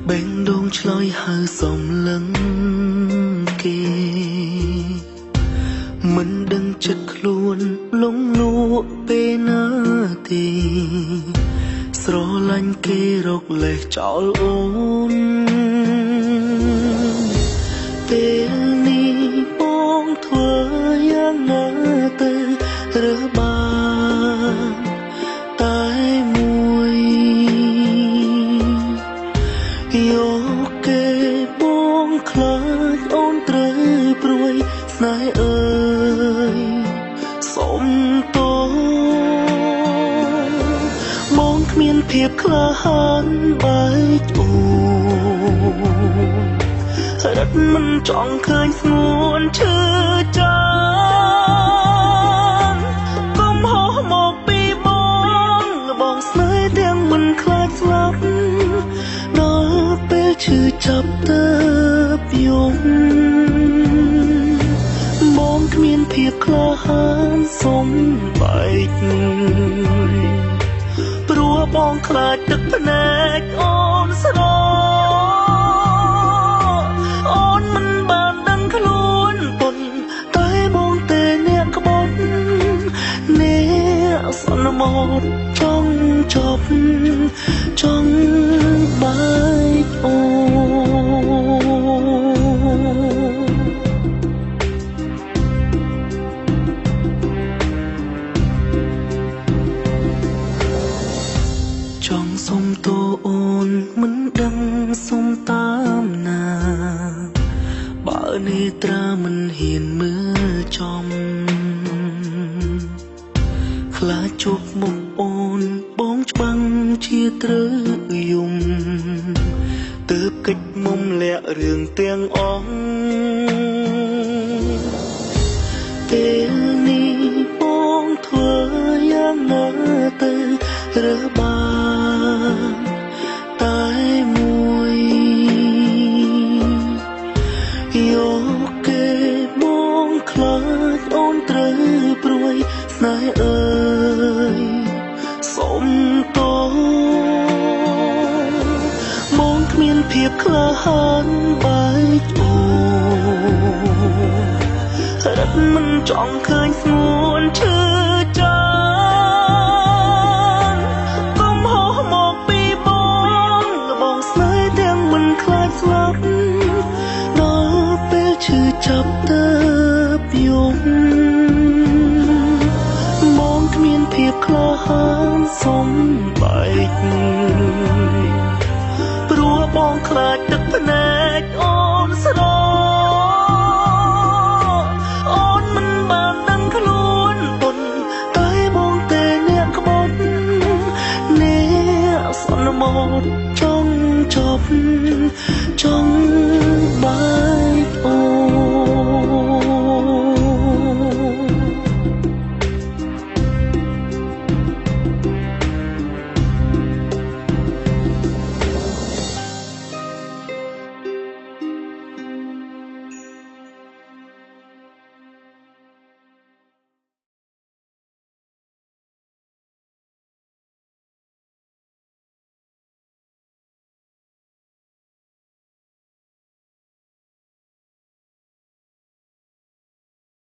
bèn đôn chloi hơi sòng lưng kề mình đừng chật luôn lúng lụa bê nơ tì sro lanh kê rọc lệ chảo ôn bê ni bông thua yang nơ tê rơ ba tai mùi yo kê bông khơi ôn trời bùi nai ơi sống tố mong miền thiệp khla han bay tù đất mình chọn khơi nguồn chưa chan công hó một bi bong sơi tiếng mình khát lắm nó bé chữ chập tơ biếng mong miền thiệp khla han sống bạch bùa bong khlaទឹកភ្នែកអូនស្រអូនមិនបានដឹងខ្លួនពុនតែបងទេអ្នកក្បត់អ្នកសន្មតចង់ចប់ចង់បែកអូសុំតូអូនមិនដឹងសុំតាមណាបើនេត្រាមិនហ៊ានមើលចំខ្លាចជប់មុខអូនបងច្បាំងជាត្រូវយំទើបកិច្ចមុំលាក់រឿងទាំងអស់ពេលនេះបងធ្វើយ៉ាងណាទៅរើបានតែមួយយកគេបងខ្លាចអូនត្រូវព្រួយស្នេហ៍អើយសុំតោបងគ្មានភាពក្លាហានបែកអូរត់មិនចង់ឃើញស្ងួនឈឺចាចាប់តើបយំមងគ្មានភាពក្លាហានសំបែកព្រោះបងខ្លាចទឹកភ្នែកអូនស្រអូនមិនបានដឹងខ្លួនពុនតែបងទេអ្នកក្បត់អ្នកសន្មតចង់ចប់ចង់បែកអូ